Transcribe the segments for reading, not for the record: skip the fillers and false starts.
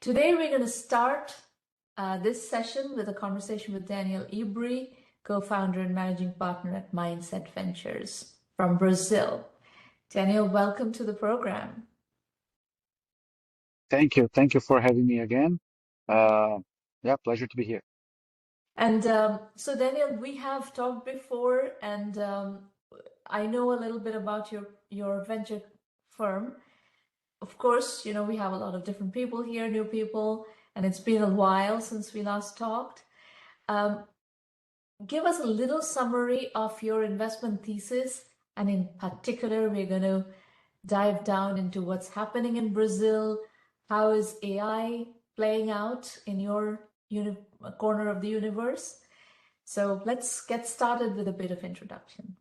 Today, we're going to start this session with a conversation with Daniel Ibri, co-founder and managing partner at Mindset Ventures from Brazil. Daniel, welcome to the program. Thank you. Thank you for having me again. Yeah, pleasure to be here. And so, Daniel, we have talked before, and I know a little bit about your venture firm. Of course, you know, we have a lot of different people here, new people, and it's been a while since we last talked. Give us a little summary of your investment thesis, and in particular, we're going to dive down into what's happening in Brazil. How is AI playing out in your corner of the universe? So let's get started with a bit of introduction.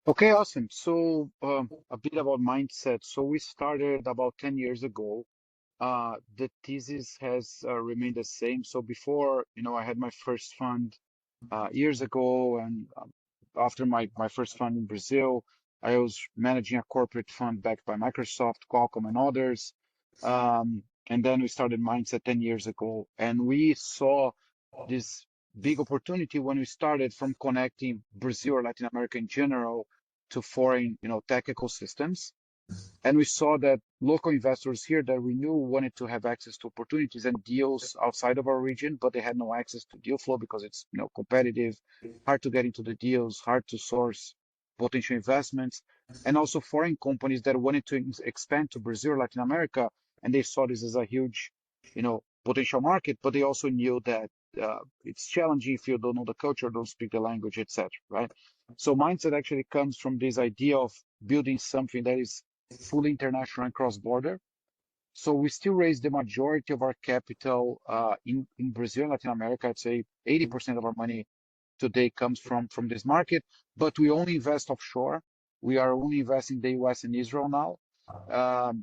Okay, awesome. So a bit about mindset. So we started about 10 years ago. The thesis has remained the same. So before, I had my first fund years ago, and after my first fund in Brazil, I was managing a corporate fund backed by Microsoft, Qualcomm, and others. And then we started Mindset 10 years ago, and we saw this big opportunity when we started from connecting Brazil or Latin America in general to foreign, tech ecosystems. And we saw that local investors here that we knew wanted to have access to opportunities and deals outside of our region, but they had no access to deal flow because it's competitive, hard to get into the deals, hard to source potential investments, and also foreign companies that wanted to expand to Brazil or Latin America, and they saw this as a huge, potential market, but they also knew that it's challenging if you don't know the culture, don't speak the language, etc. Right? So mindset actually comes from this idea of building something that is fully international and cross-border. So we still raise the majority of our capital in Brazil and Latin America. I'd say 80% of our money today comes from this market, but we only invest offshore. We are only investing in the US and Israel now,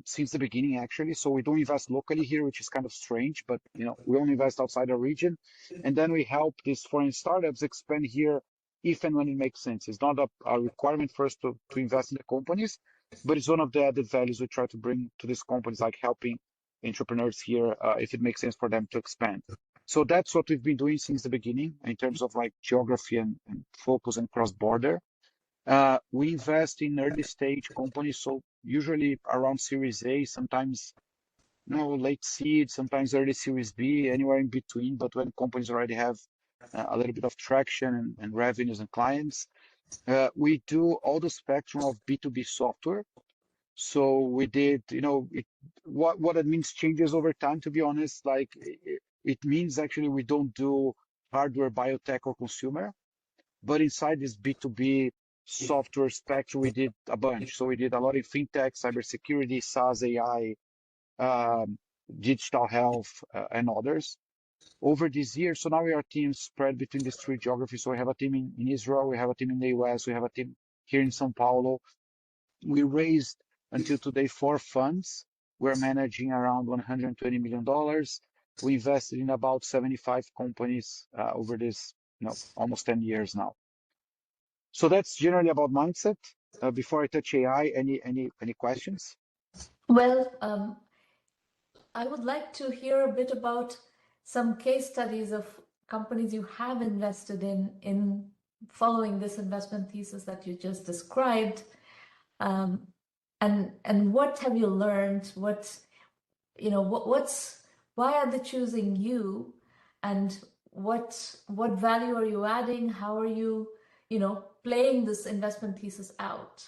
since the beginning, actually. So we don't invest locally here, which is kind of strange, but we only invest outside our region. And then we help these foreign startups expand here if and when it makes sense. It's not a requirement for us to invest in the companies, but it's one of the added values we try to bring to these companies, like helping entrepreneurs here if it makes sense for them to expand. So that's what we've been doing since the beginning in terms of like geography and focus and cross-border. We invest in early stage companies, so usually around Series A, sometimes late seed, sometimes early Series B, anywhere in between. But when companies already have a little bit of traction and revenues and clients, we do all the spectrum of B2B software. So we did, what it means changes over time, to be honest. Like it means actually we don't do hardware, biotech, or consumer, but inside this B2B software spectrum, we did a bunch. So we did a lot in fintech, cybersecurity, SaaS, AI, digital health, and others over this year. So now we are teams spread between these three geographies. So we have a team in Israel, we have a team in the US, we have a team here in São Paulo. We raised until today 4 funds. We're managing around $120 million. We invested in about 75 companies over this, almost 10 years now. So that's generally about mindset. Before I touch AI, any questions? Well, I would like to hear a bit about some case studies of companies you have invested in following this investment thesis that you just described. And what have you learned? Why are they choosing you, and what value are you adding? How are you, playing this investment thesis out?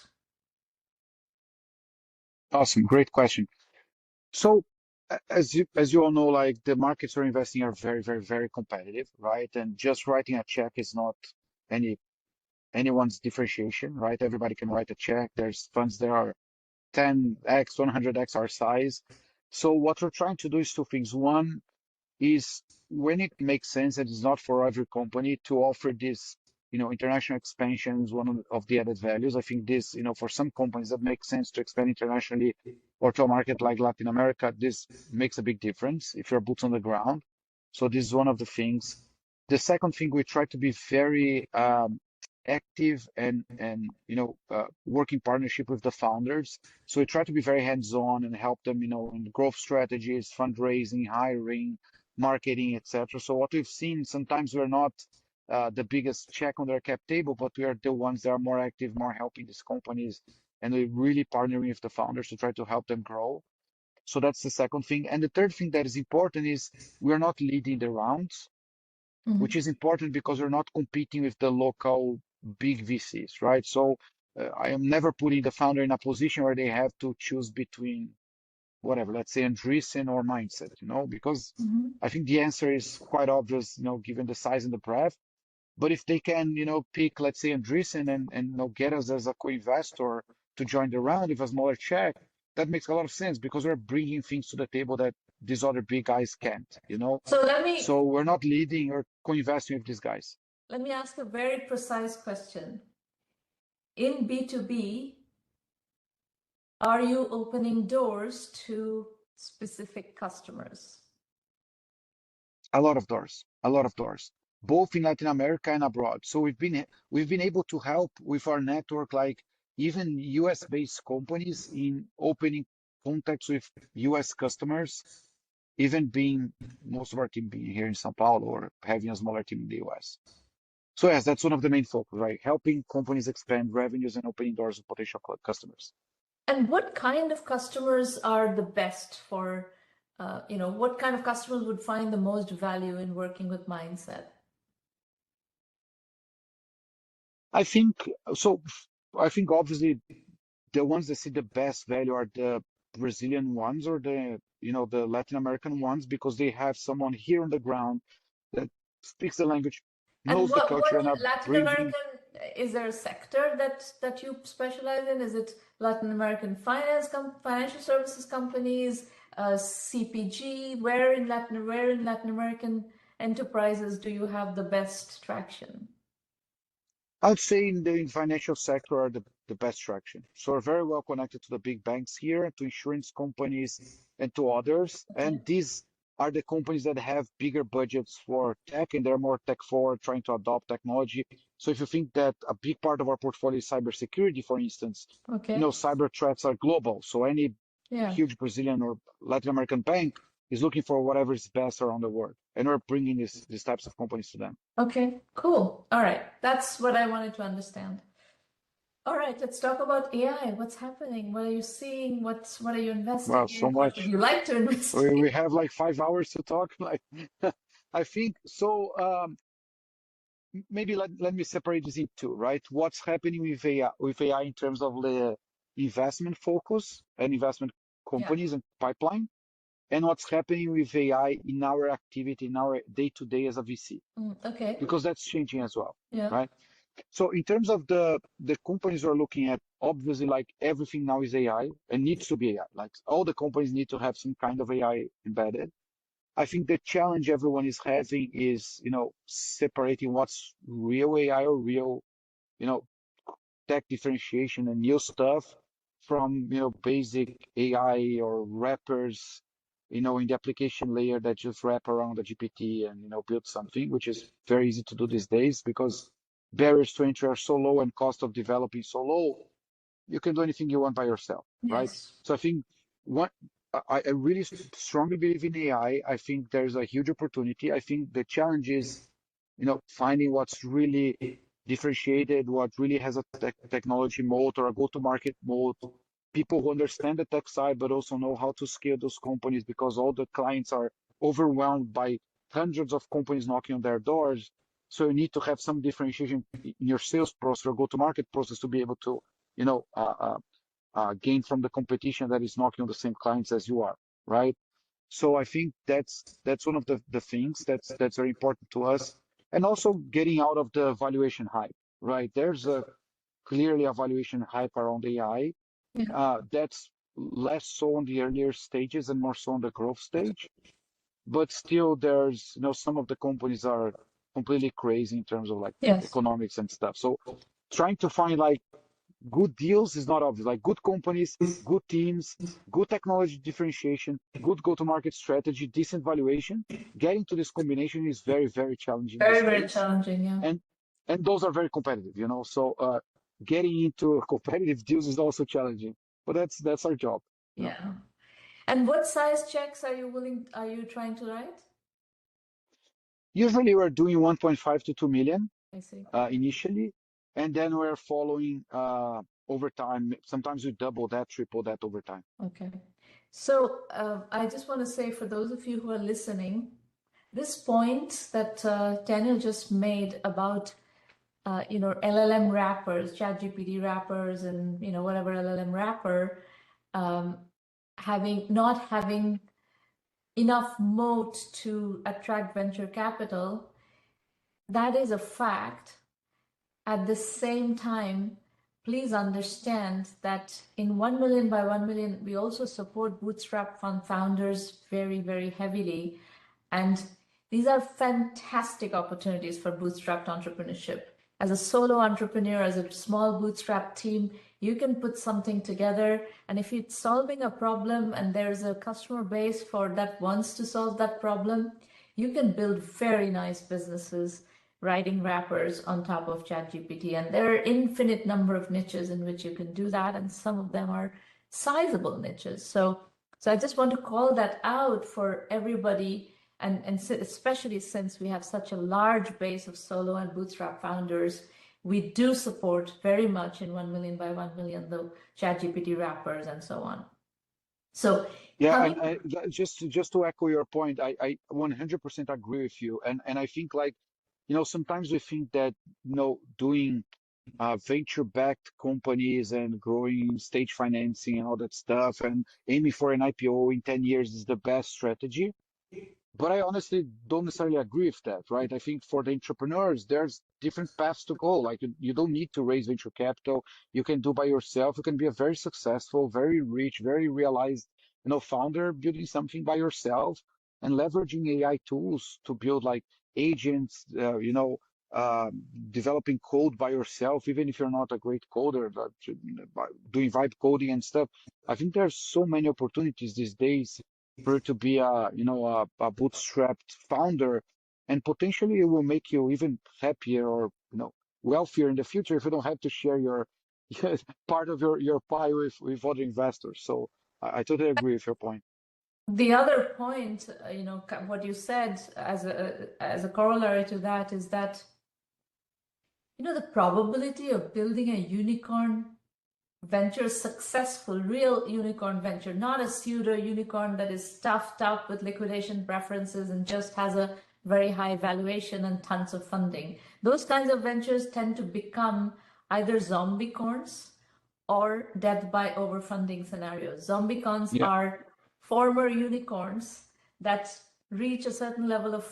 Awesome, great question. So as you all know, like the markets we're investing are very, very, very competitive, right? And just writing a check is not anyone's differentiation, right? Everybody can write a check. There's funds that are 10x, 100x our size. So what we're trying to do is 2 things. One is when it makes sense, and it's not for every company to offer this, international expansion is one of the added values. I think this, for some companies that makes sense to expand internationally or to a market like Latin America, this makes a big difference if you're boots on the ground. So this is one of the things. The second thing, we try to be very active and work in partnership with the founders. So we try to be very hands-on and help them, in growth strategies, fundraising, hiring, marketing, etc. So what we've seen, sometimes we're not the biggest check on their cap table, but we are the ones that are more active, more helping these companies, and we're really partnering with the founders to try to help them grow. So that's the second thing. And the third thing that is important is we're not leading the rounds, which is important because we're not competing with the local big VCs, right? So I am never putting the founder in a position where they have to choose between whatever, let's say Andreessen or mindset, because Mm-hmm. I think the answer is quite obvious, given the size and the breadth. But if they can, pick, let's say, Andreessen and get us as a co-investor to join the round with a smaller check, that makes a lot of sense because we're bringing things to the table that these other big guys can't. So let me So we're not leading or co-investing with these guys. let me ask a very precise question. In B2B, are you opening doors to specific customers? A lot of doors, a lot of doors, both in Latin America and abroad. So we've been able to help with our network, like even US-based companies in opening contacts with US customers, even being most of our team being here in São Paulo or having a smaller team in the US. So yes, that's one of the main focus, right? Helping companies expand revenues and opening doors to potential customers. And what kind of customers are the best for, what kind of customers would find the most value in working with Mindset? I think so. I think obviously the ones that see the best value are the Brazilian ones or the Latin American ones because they have someone here on the ground that speaks the language, And knows the what culture, and are Latin bringing. American, is there a sector that you specialize in? Is it Latin American financial services companies, CPG? Where in Latin American enterprises do you have the best traction? I'd say in the financial sector are the best traction. So we're very well connected to the big banks here, to insurance companies, and to others. Okay. And these are the companies that have bigger budgets for tech and they're more tech forward, trying to adopt technology. So if you think that a big part of our portfolio is cybersecurity, for instance, Okay. cyber threats are global. So any Yeah. huge Brazilian or Latin American bank is looking for whatever is best around the world. And we're bringing these types of companies to them. Okay, cool. All right. That's what I wanted to understand. All right, let's talk about AI. What's happening? What are you seeing? What are you investing Wow, so in? What would much. you like to invest in? We have like 5 hours to talk. Like, I think so. Maybe let me separate this in two, right? What's happening with AI in terms of the investment focus and investment Yeah. companies and pipeline, and what's happening with AI in our activity, in our day-to-day as a VC, Okay. because that's changing as well, Yeah. right? So in terms of the companies we're looking at, obviously, like everything now is AI and needs to be AI. Like all the companies need to have some kind of AI embedded. I think the challenge everyone is having is, separating what's real AI or real, you know, tech differentiation and new stuff from, basic AI or wrappers, in the application layer that just wrap around the GPT and, build something, which is very easy to do these days because barriers to entry are so low and cost of developing so low, you can do anything you want by yourself, right? Yes. So I think what I really strongly believe in AI. I think there's a huge opportunity. I think the challenge is, finding what's really differentiated, what really has a technology moat or a go-to-market moat. People who understand the tech side, but also know how to scale those companies because all the clients are overwhelmed by hundreds of companies knocking on their doors. So you need to have some differentiation in your sales process or go-to-market process to be able to, you know, uh, uh, gain from the competition that is knocking on the same clients as you are, right? So I think that's one of the things that's very important to us, and also getting out of the valuation hype, right? There's a clearly a valuation hype around AI. Yeah. That's less so on the earlier stages and more so on the growth stage. But still, there's some of the companies are completely crazy in terms of like Yes. economics and stuff. So trying to find like good deals is not obvious. Like good companies, good teams, good technology differentiation, good go-to-market strategy, decent valuation. Getting to this combination is very, very challenging Very, these very days. challenging. Yeah. And and those are very competitive, so getting into competitive deals is also challenging, but that's our job. Yeah. And what size checks are you trying to write? Usually we're doing 1.5 to 2 million I see. initially, and then we're following over time. Sometimes we double that, triple that over time. Okay. So I just want to say for those of you who are listening, this point that Daniel just made about LLM wrappers, ChatGPT wrappers, and whatever LLM wrapper not having enough moat to attract venture capital, that is a fact. At the same time, please understand that in 1Mby1M, we also support bootstrap fund founders very, very heavily. And these are fantastic opportunities for bootstrapped entrepreneurship. As a solo entrepreneur, as a small bootstrap team, you can put something together. And if it's solving a problem and there's a customer base for that wants to solve that problem, you can build very nice businesses writing wrappers on top of ChatGPT. And there are infinite number of niches in which you can do that. And some of them are sizable niches. So I just want to call that out for everybody. And especially since we have such a large base of solo and bootstrap founders, we do support very much in 1Mby1M the ChatGPT wrappers and so on. So yeah, and just to echo your point, I 100% agree with you, and I think like sometimes we think that doing venture-backed companies and growing stage financing and all that stuff and aiming for an IPO in 10 years is the best strategy. But I honestly don't necessarily agree with that, right? I think for the entrepreneurs, there's different paths to go. Like you don't need to raise venture capital. You can do by yourself. You can be a very successful, very rich, very realized, founder building something by yourself and leveraging AI tools to build like agents, uh, developing code by yourself, even if you're not a great coder, but doing vibe coding and stuff. I think there's so many opportunities these days for you to be a bootstrapped founder, and potentially it will make you even happier or wealthier in the future if you don't have to share your part of your pie with other investors. So I totally agree with your point. the other point, what you said as a corollary to that is that, the probability of building a unicorn venture, successful, real unicorn venture, not a pseudo unicorn that is stuffed up with liquidation preferences and just has a very high valuation and tons of funding. Those kinds of ventures tend to become either zombicorns or death by overfunding scenarios. Zombicorns Yeah, are former unicorns that reach a certain level of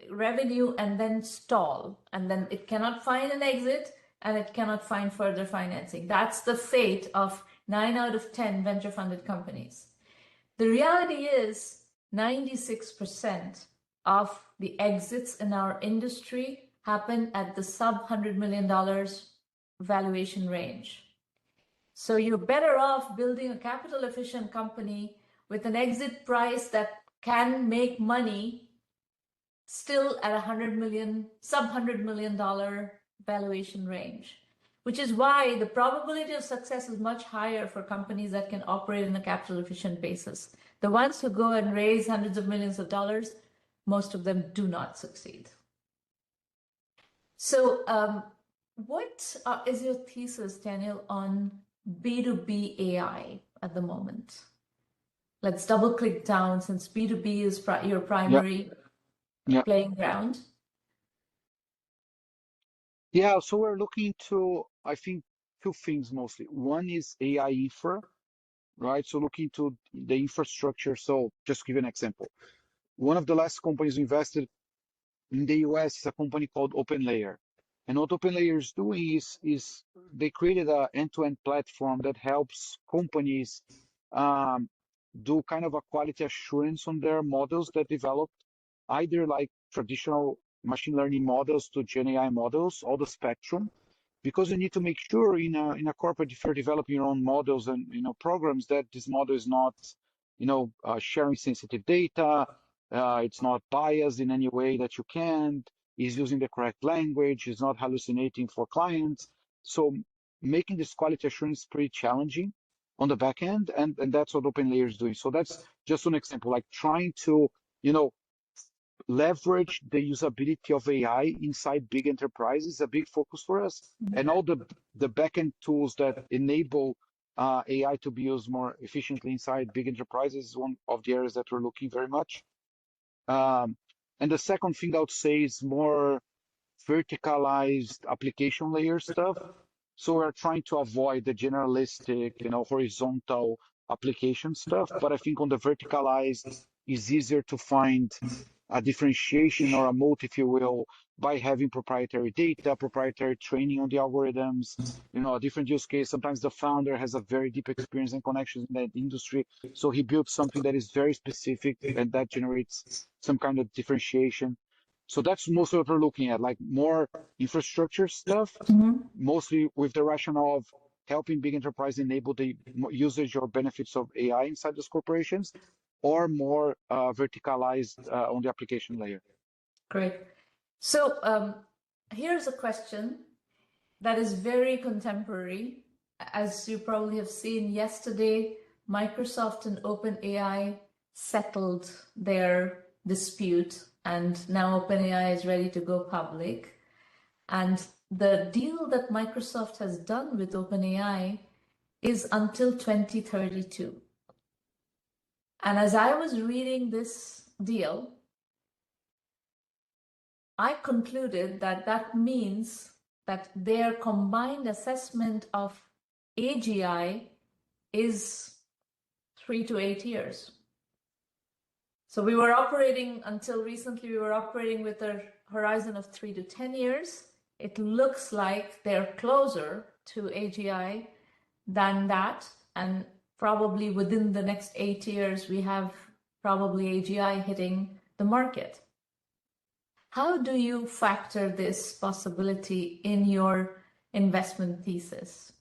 revenue and then stall, and then it cannot find an exit and it cannot find further financing. That's the fate of 9 out of 10 venture funded companies. The reality is 96% of the exits in our industry happen at the sub $100 million valuation range. So you're better off building a capital efficient company with an exit price that can make money still at sub $100 million valuation range, which is why the probability of success is much higher for companies that can operate in a capital efficient basis. The ones who go and raise hundreds of millions of dollars, most of them do not succeed. So what is your thesis, Daniel, on B2B AI at the moment? Let's double click down, since B2B is your yeah, primary yeah. playing ground. Yeah, so we're looking to, I think, two things mostly. One is AI infra, right? So looking to the infrastructure. So just to give you an example, one of the last companies we invested in the US is a company called OpenLayer. And what OpenLayer is doing is they created an end-to-end platform that helps companies um, do kind of a quality assurance on their models that developed, either like traditional machine learning models to Gen AI models, all the spectrum, because you need to make sure in a corporate, if you're developing your own models and programs, that this model is not sharing sensitive data, it's not biased in any way that you can. is using the correct language, is not hallucinating for clients. So making this quality assurance pretty challenging on the back end, and that's what OpenLayer is doing. So that's just an example, like trying to, you know, leverage the usability of AI inside big enterprises, a big focus for us, and all the backend tools that enable AI to be used more efficiently inside big enterprises is one of the areas that we're looking very much. And the second thing I would say is more verticalized application layer stuff. So we're trying to avoid the generalistic, you know, horizontal application stuff. But I think on the verticalized is easier to find a differentiation or a moat, if you will, by having proprietary data, proprietary training on the algorithms, you know, a different use case. Sometimes the founder has a very deep experience and connections in that industry. So he built something that is very specific and that generates some kind of differentiation. So that's mostly what we're looking at, like more infrastructure stuff, mostly with the rationale of helping big enterprise enable the usage or benefits of AI inside those corporations, or more verticalized on the application layer. Great. So here's a question that is very contemporary. As you probably have seen yesterday, Microsoft and OpenAI settled their dispute, and now OpenAI is ready to go public. And the deal that Microsoft has done with OpenAI is until 2032. And as I was reading this deal, I concluded that that means that their combined assessment of AGI is 3 to 8 years. So we were operating, until recently, we were operating with a horizon of 3 to 10 years. It looks like they're closer to AGI than that. And probably within the next 8 years, we have probably AGI hitting the market. How do you factor this possibility in your investment thesis?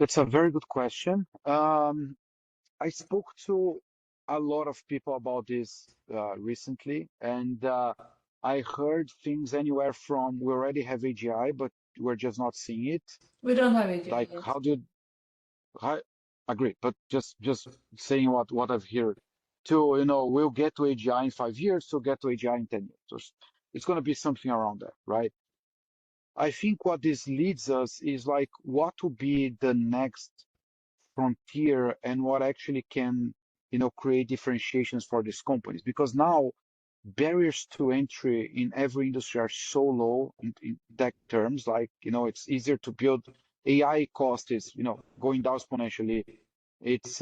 That's a very good question. I spoke to a lot of people about this recently, and I heard things anywhere from we already have AGI, but we're just not seeing it. We don't have AGI Like, yet. how do you, I agree, but just saying what I've heard. To, you know, we'll get to AGI in 5 years, to get to AGI in 10 years. So it's going to be something around that, right? I think what this leads us is like what will be the next frontier and what actually can, you know, create differentiations for these companies, because now barriers to entry in every industry are so low in that terms. Like, you know, it's easier to build. AI cost is, you know, going down exponentially. It's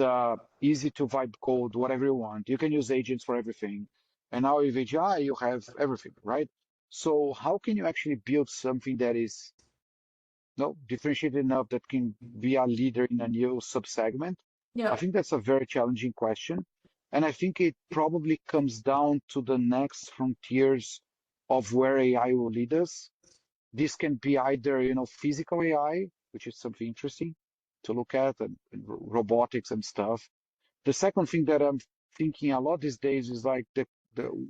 easy to vibe code whatever you want. You can use agents for everything, and now with AGI you have everything, right? So how can you actually build something that is no differentiated enough that can be a leader in a new subsegment? Yeah. I think that's a very challenging question. And I think it probably comes down to the next frontiers of where AI will lead us. This can be either, you know, physical AI, which is something interesting to look at, and robotics and stuff. The second thing that I'm thinking a lot these days is like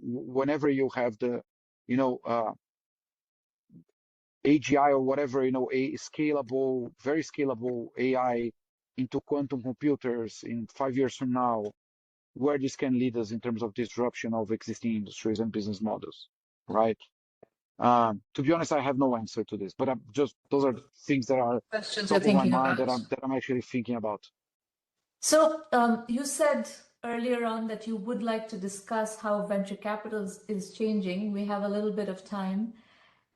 whenever you have the, you know, AGI or whatever, you know, a scalable, very scalable AI into quantum computers in 5 years from now, where this can lead us in terms of disruption of existing industries and business models, right? To be honest, I have no answer to this, but I'm just, those are things that are Questions you're top of my thinking mind about. that I'm actually thinking about. So you said earlier on that you would like to discuss how venture capital is changing. We have a little bit of time,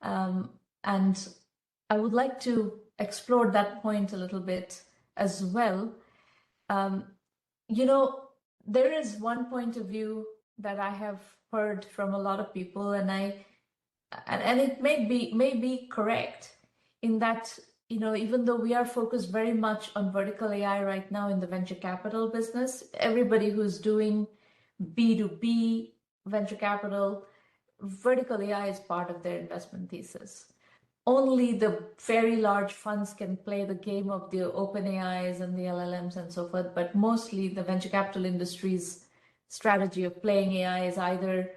and I would like to explore that point a little bit as well. You know, there is one point of view that I have heard from a lot of people, and it may be correct in that, you know, even though we are focused very much on vertical AI right now in the venture capital business, everybody who's doing B2B venture capital, vertical AI is part of their investment thesis. Only the very large funds can play the game of the open AIs and the LLMs and so forth, but mostly the venture capital industries strategy of playing AI is either,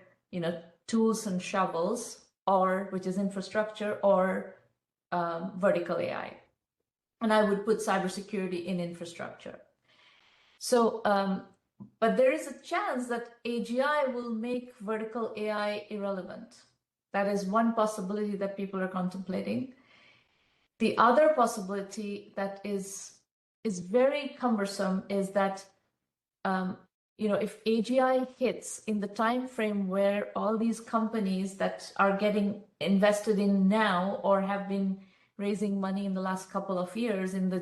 tools and shovels, or which is infrastructure, or vertical AI. And I would put cybersecurity in infrastructure. So, but there is a chance that AGI will make vertical AI irrelevant. That is one possibility that people are contemplating. The other possibility that is very cumbersome is that if AGI hits in the time frame where all these companies that are getting invested in now or have been raising money in the last couple of years in the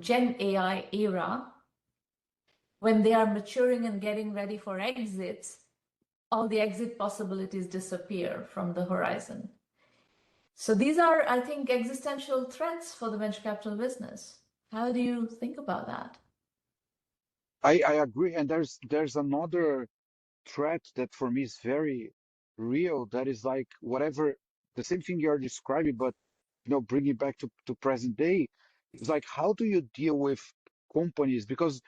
Gen AI era, when they are maturing and getting ready for exits, all the exit possibilities disappear from the horizon. So these are, I think, existential threats for the venture capital business. How do you think about that? I agree. And there's another threat that for me is very real. That is like whatever the same thing you're describing, but bringing back to present day. It's like how do you deal with companies? Because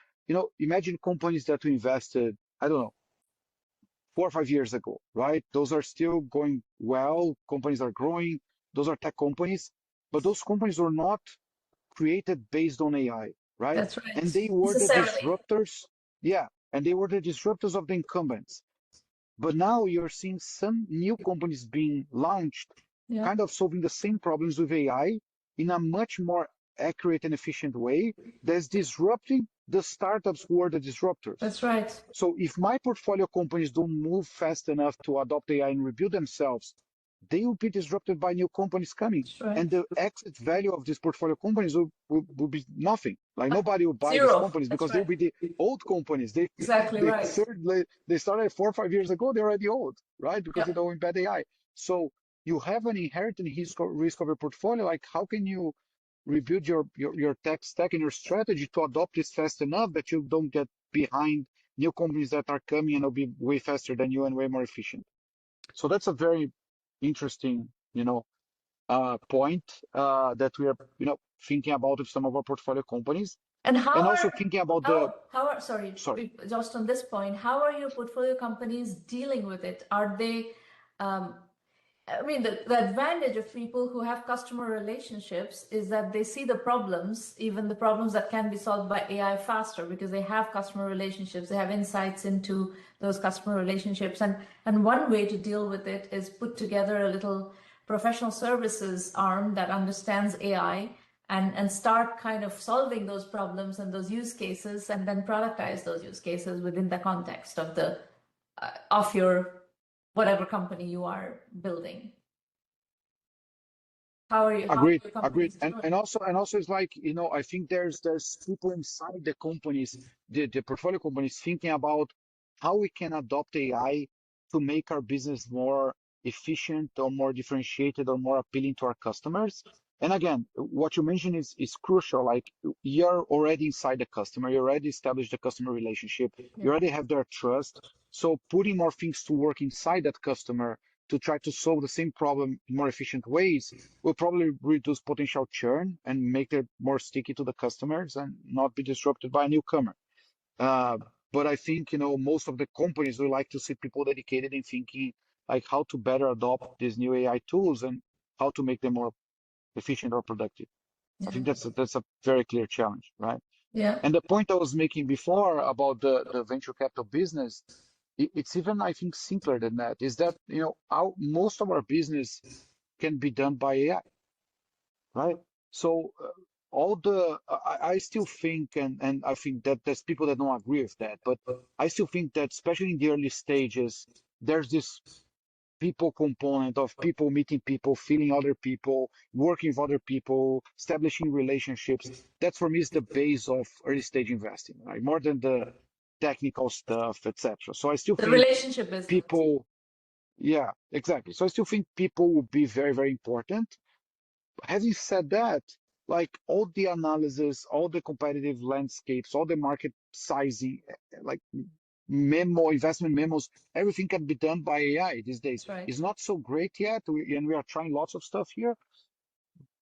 imagine companies that we invested, I don't know, 4 or 5 years ago, right? Those are still going well. Companies are growing. Those are tech companies, but those companies were not created based on AI, right? That's And right. they were the Necessarily. disruptors. Yeah, and they were the disruptors of the incumbents. But now you're seeing some new companies being launched, Yeah, kind of solving the same problems with AI in a much more accurate and efficient way that's disrupting the startups who are the disruptors. that's right. So if my portfolio companies don't move fast enough to adopt AI and rebuild themselves, they will be disrupted by new companies coming. That's right. And the exit value of these portfolio companies will be nothing. Like nobody will buy these Zero. companies That's because they right. will be the old companies. They Exactly they right. certainly they started 4 or 5 years ago. They're already old, right? Because they Yep. don't embed AI. So you have an inherent risk of your portfolio. Like how can you rebuild your tech stack and your strategy to adopt this fast enough that you don't get behind new companies that are coming and will be way faster than you and way more efficient. So that's a very interesting, point that we are, thinking about with some of our portfolio companies, And and also thinking about the. sorry, Sorry, just on this point, how are your portfolio companies dealing with it? Are they, I mean, the advantage of people who have customer relationships is that they see the problems, even the problems that can be solved by AI faster because they have customer relationships, they have insights into those customer relationships. And one way to deal with it is put together a little professional services arm that understands AI and start kind of solving those problems and those use cases and then productize those use cases within the context of the of your whatever company you are building. How are agreed, your agreed. companies And doing? and also and also it's like, I think there's people inside the companies, the portfolio companies thinking about how we can adopt AI to make our business more efficient or more differentiated or more appealing to our customers. And again, what you mentioned is crucial. Like you're already inside the customer, you already established the customer relationship, you Yeah. already have their trust. So putting more things to work inside that customer to try to solve the same problem in more efficient ways will probably reduce potential churn and make it more sticky to the customers and not be disrupted by a newcomer. Uh, but I think, most of the companies would like to see people dedicated in thinking like how to better adopt these new AI tools and how to make them more efficient or productive. I Yeah. think that's a very clear challenge, right? Yeah. And the point I was making before about the venture capital business, it's even, I think, simpler than that. Is that, most of our business can be done by AI, right? So all I still think, and I think that there's people that don't agree with that, but I still think that especially in the early stages, there's this people component of people meeting people, feeling other people, working with other people, establishing relationships. That for me is the base of early stage investing, right? More than the technical stuff, etc. So I still The think relationship business. people, yeah, exactly. So I still think people will be very, very important. Having said that, like all the analysis, all the competitive landscapes, all the market sizing, like investment memos, everything can be done by AI these days. That's right. It's not so great yet, and we are trying lots of stuff here.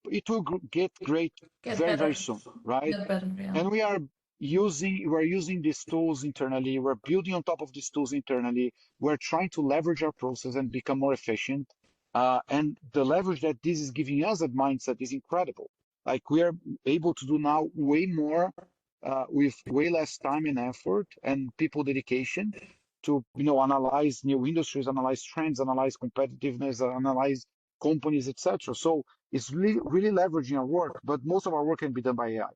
It will get great Get very, very better. soon, right? Get better. Yeah. And we are, we're using these tools internally. We're building on top of these tools internally. We're trying to leverage our process and become more efficient. And the leverage that this is giving us at mindset is incredible. Like we are able to do now way more with way less time and effort and people dedication to analyze new industries, analyze trends, analyze competitiveness, analyze companies, etc. So it's really leveraging our work, but most of our work can be done by AI.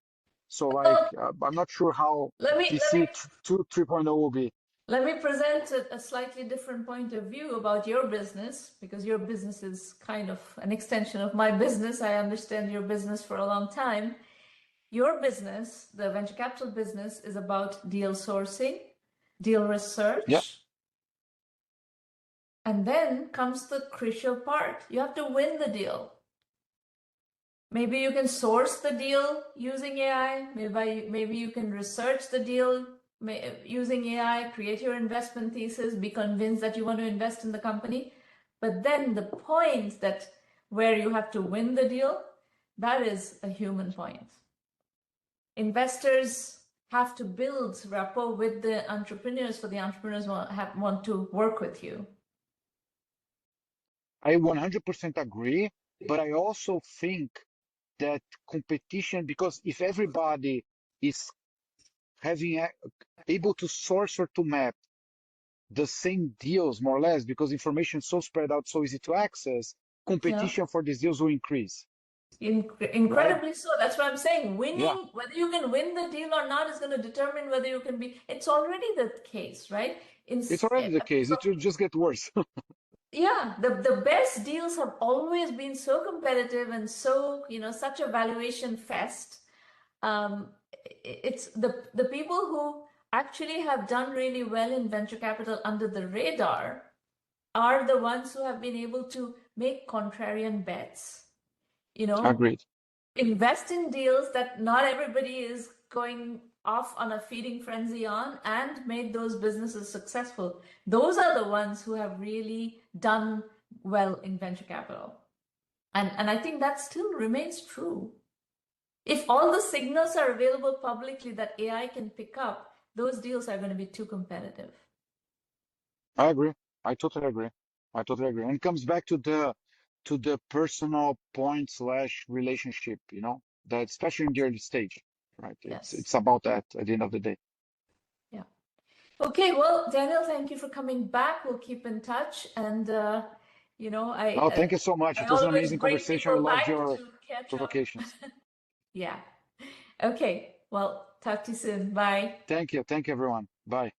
So like Well, I'm not sure how let me let TC me 3.0 will be. let me present a slightly different point of view about your business, because your business is kind of an extension of my business. I understand your business for a long time. Your business, the venture capital business, is about deal sourcing, deal Yeah, research, and then comes the crucial part. You have to win the deal. Maybe you can source the deal using AI. Maybe you can research the deal using AI, create your investment thesis, be convinced that you want to invest in the company. But then the point that where you have to win the deal, that is a human point. Investors have to build rapport with the entrepreneurs, for the entrepreneurs want to work with you. I 100% agree, but I also think that competition, because if everybody is having able to source or to map the same deals more or less, because information is so spread out, so easy to access, Yeah. competition for these deals will increase, right? Incredibly so. That's what I'm saying. Yeah, Winning, whether you can win the deal or not, is going to determine whether you can be. It's already the case, right? it's already the case. So It will just get worse. yeah, the best deals have always been so competitive and so, such a valuation fest. Um, it's the people who actually have done really well in venture capital under the radar are the ones who have been able to make contrarian bets. You know, Agreed. invest in deals that not everybody is going off on a feeding frenzy on, and made those businesses successful. Those are the ones who have really done well in venture capital. And I think that still remains true. If all the signals are available publicly that AI can pick up, those deals are going to be too competitive. I agree. I totally agree. I totally agree. And it comes back to the personal point slash relationship, that especially in the early stage, right? Yes. It's about that at the end of the day. Yeah. Okay, well, Daniel, thank you for coming back. We'll keep in touch. And, Oh, thank you so much. I It was an always amazing bring conversation. I people loved back your to catch up. provocations. Yeah. Okay. Well, talk to you soon. Bye. Thank you. Thank you, everyone. Bye.